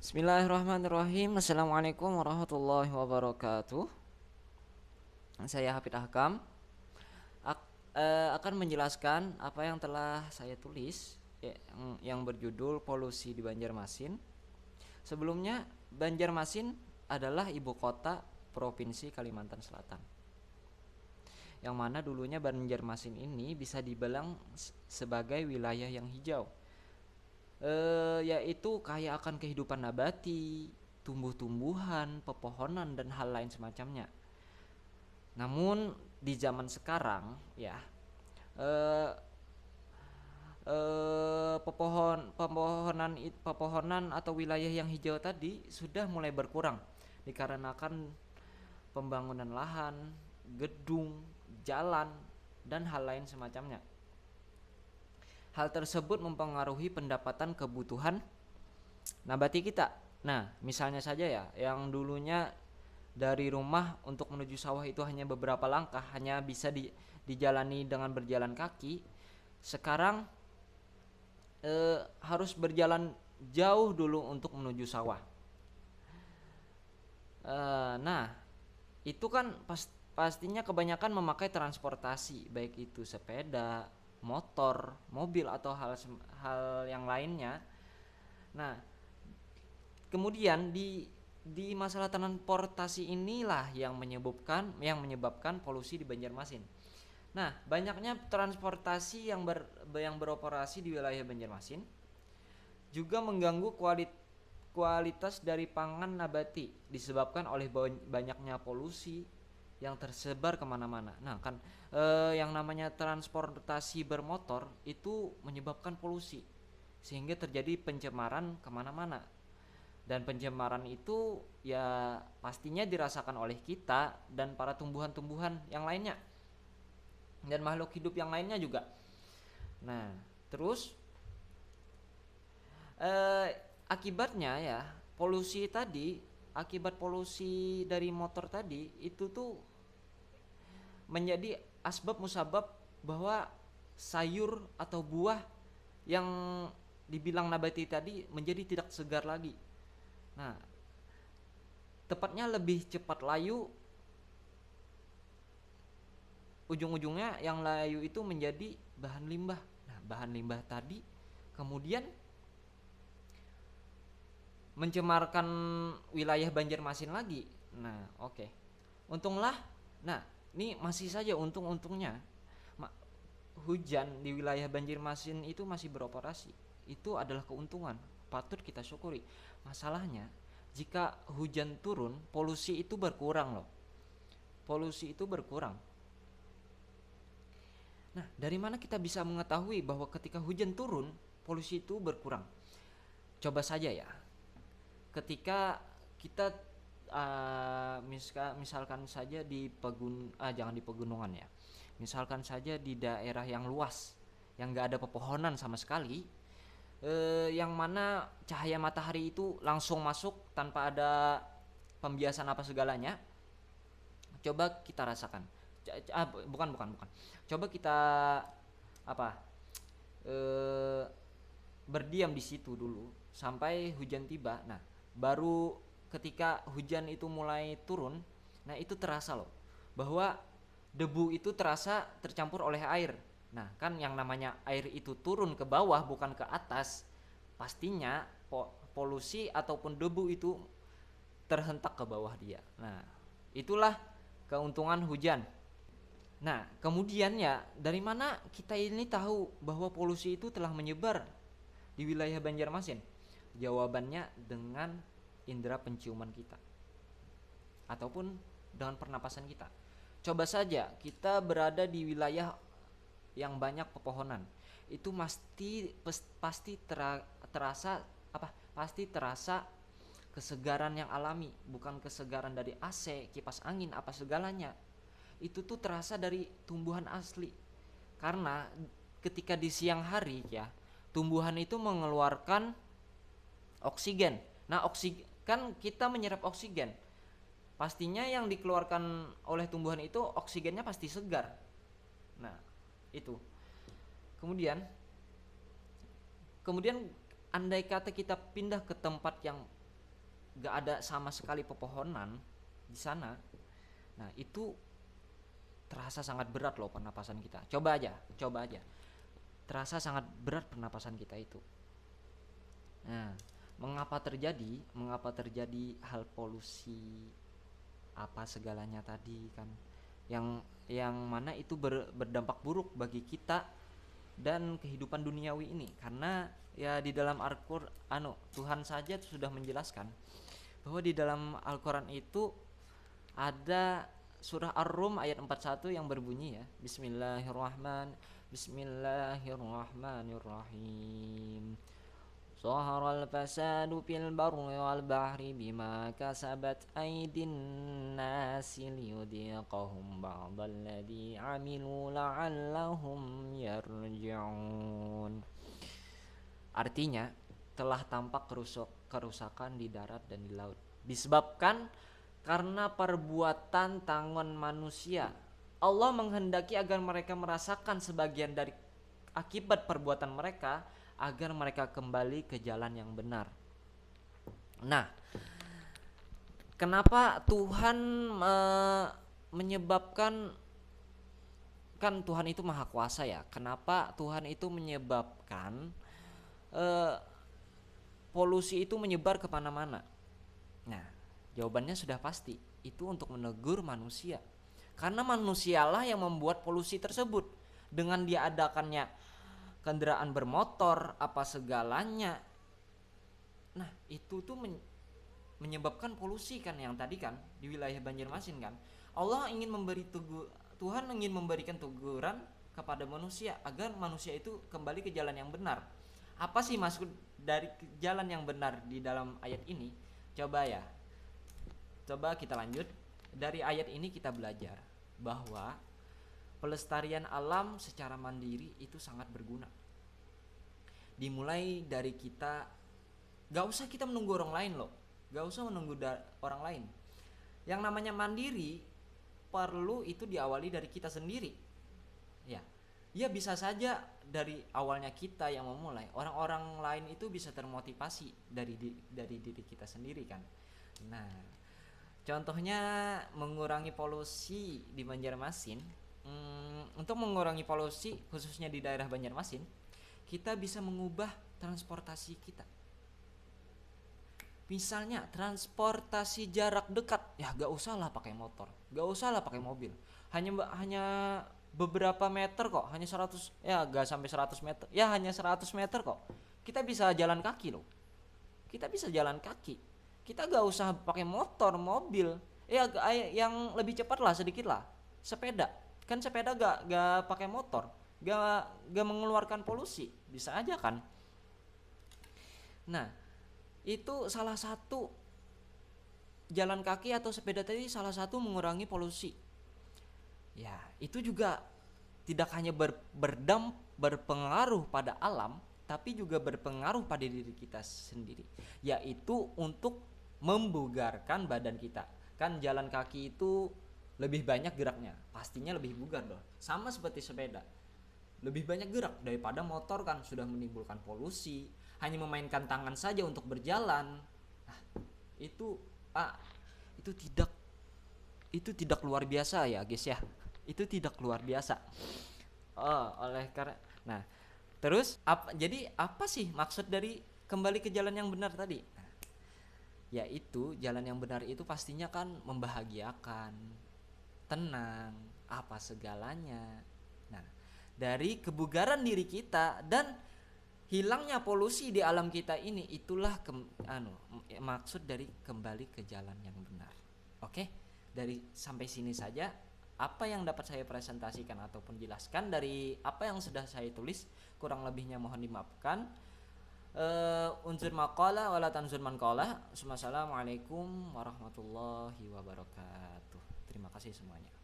Bismillahirrahmanirrahim. Assalamualaikum warahmatullahi wabarakatuh. Saya Hafid Ahkam akan menjelaskan apa yang telah saya tulis yang berjudul Polusi di Banjarmasin. Sebelumnya, Banjarmasin adalah ibu kota Provinsi Kalimantan Selatan, yang mana dulunya Banjarmasin ini bisa dibilang sebagai wilayah yang hijau, yaitu kaya akan kehidupan nabati, tumbuh-tumbuhan, pepohonan dan hal lain semacamnya. Namun di zaman sekarang ya, eh, pepohonan atau wilayah yang hijau tadi sudah mulai berkurang dikarenakan pembangunan lahan, gedung, jalan dan hal lain semacamnya. Hal tersebut mempengaruhi pendapatan kebutuhan nabati kita. Nah, misalnya saja ya, yang dulunya dari rumah untuk menuju sawah itu hanya beberapa langkah, hanya bisa dijalani dengan berjalan kaki. Sekarang harus berjalan jauh dulu untuk menuju sawah. Nah, itu kan pastinya kebanyakan memakai transportasi, baik itu sepeda, motor, mobil atau hal yang lainnya. Nah, kemudian di masalah transportasi inilah yang menyebabkan polusi di Banjarmasin. Nah, banyaknya transportasi yang beroperasi di wilayah Banjarmasin juga mengganggu kualitas dari pangan nabati disebabkan oleh banyaknya polusi yang tersebar kemana-mana. Nah kan, yang namanya transportasi bermotor itu menyebabkan polusi sehingga terjadi pencemaran kemana-mana, dan pencemaran itu ya pastinya dirasakan oleh kita dan para tumbuhan-tumbuhan yang lainnya dan makhluk hidup yang lainnya juga. Nah, terus eh, akibatnya ya, akibat polusi dari motor tadi itu tuh menjadi asbab musabab bahwa sayur atau buah yang dibilang nabati tadi menjadi tidak segar lagi. Nah, tepatnya lebih cepat layu, ujung-ujungnya yang layu itu menjadi bahan limbah. Nah, bahan limbah tadi kemudian mencemarkan wilayah Banjarmasin lagi. Nah, oke. Untunglah, nah, ini masih saja untung-untungnya hujan di wilayah Banjarmasin itu masih beroperasi. Itu adalah keuntungan, patut kita syukuri. Masalahnya, jika hujan turun, polusi itu berkurang loh. Polusi itu berkurang. Nah, dari mana kita bisa mengetahui bahwa ketika hujan turun, polusi itu berkurang? Coba saja ya, ketika kita misalkan saja jangan di pegunungan ya, misalkan saja di daerah yang luas yang gak ada pepohonan sama sekali, yang mana cahaya matahari itu langsung masuk tanpa ada pembiasan apa segalanya. Coba kita rasakan, bukan, coba kita apa eh, berdiam di situ dulu sampai hujan tiba. Nah, baru ketika hujan itu mulai turun, nah itu terasa loh bahwa debu itu terasa tercampur oleh air. Nah, kan yang namanya air itu turun ke bawah bukan ke atas, pastinya polusi ataupun debu itu terhentak ke bawah dia. Nah, itulah keuntungan hujan. Nah, kemudian ya, dari mana kita ini tahu bahwa polusi itu telah menyebar di wilayah Banjarmasin? Jawabannya dengan indera penciuman kita ataupun dengan pernapasan kita. Coba saja kita berada di wilayah yang banyak pepohonan, itu terasa apa? Pasti terasa kesegaran yang alami, bukan kesegaran dari AC, kipas angin apa segalanya. Itu tuh terasa dari tumbuhan asli. Karena ketika di siang hari ya, tumbuhan itu mengeluarkan oksigen. Nah, kan kita menyerap oksigen. Pastinya yang dikeluarkan oleh tumbuhan itu oksigennya pasti segar. Nah, itu. Kemudian kemudian andai kata kita pindah ke tempat yang nggak ada sama sekali pepohonan di sana, nah itu terasa sangat berat loh pernapasan kita. Coba aja, terasa sangat berat pernapasan kita itu. Nah, mengapa terjadi hal polusi apa segalanya tadi kan, yang mana itu berdampak buruk bagi kita dan kehidupan duniawi ini, karena ya di dalam Al-Qur'an Tuhan saja sudah menjelaskan bahwa di dalam Al-Qur'an itu ada surah Ar-Rum ayat 41 yang berbunyi ya, Bismillahirrahmanirrahim. Zaharal fasadu fil barri wal bahri bima kasabat aydin nasi liyudhiqahum ba'dalladzi 'amilu la'allahum yarji'un. Artinya, telah tampak kerusakan di darat dan di laut disebabkan karena perbuatan tangan manusia. Allah menghendaki agar mereka merasakan sebagian dari akibat perbuatan mereka, agar mereka kembali ke jalan yang benar. Nah, kenapa Tuhan menyebabkan, kan Tuhan itu maha kuasa ya, kenapa Tuhan itu menyebabkan polusi itu menyebar kemana-mana? Nah, jawabannya sudah pasti, itu untuk menegur manusia, karena manusialah yang membuat polusi tersebut dengan diadakannya kendaraan bermotor apa segalanya. Nah, itu tuh menyebabkan polusi kan, yang tadi kan di wilayah Banjarmasin kan. Tuhan ingin memberikan teguran kepada manusia agar manusia itu kembali ke jalan yang benar. Apa sih maksud dari jalan yang benar di dalam ayat ini? Coba kita lanjut. Dari ayat ini kita belajar bahwa pelestarian alam secara mandiri itu sangat berguna. Dimulai dari kita, gak usah kita menunggu orang lain loh, gak usah menunggu orang lain. Yang namanya mandiri perlu itu diawali dari kita sendiri. Ya bisa saja dari awalnya kita yang memulai. Orang-orang lain itu bisa termotivasi dari diri kita sendiri kan. Nah, contohnya mengurangi polusi di Banjarmasin. Untuk mengurangi polusi khususnya di daerah Banjarmasin, kita bisa mengubah transportasi kita. Misalnya transportasi jarak dekat, ya gak usah lah pakai motor, gak usah lah pakai mobil. Hanya beberapa meter kok, hanya 100, ya gak sampai 100 meter, ya hanya 100 meter kok. Kita bisa jalan kaki loh. Kita bisa jalan kaki. Kita gak usah pakai motor, mobil. Ya yang lebih cepat lah sedikit lah. Sepeda. Kan sepeda gak pakai motor, gak mengeluarkan polusi, bisa aja kan. Nah, itu salah satu, jalan kaki atau sepeda tadi salah satu mengurangi polusi. Ya, itu juga tidak hanya berpengaruh pada alam, tapi juga berpengaruh pada diri kita sendiri, yaitu untuk membugarkan badan kita. Kan jalan kaki itu lebih banyak geraknya, pastinya lebih bugar dong. Sama seperti sepeda, lebih banyak gerak daripada motor kan, sudah menimbulkan polusi. Hanya memainkan tangan saja untuk berjalan. Nah, itu tidak luar biasa ya guys ya. Itu tidak luar biasa. Nah, terus jadi apa sih maksud dari kembali ke jalan yang benar tadi? Nah, yaitu jalan yang benar itu pastinya kan membahagiakan, tenang, apa segalanya. Nah, dari kebugaran diri kita dan hilangnya polusi di alam kita ini, itulah maksud dari kembali ke jalan yang benar. Oke, dari sampai sini saja apa yang dapat saya presentasikan ataupun jelaskan dari apa yang sudah saya tulis. Kurang lebihnya mohon dimaafkan. Unsur maqala wala tanzur man qala. Wassalamualaikum warahmatullahi wabarakatuh. Terima kasih semuanya.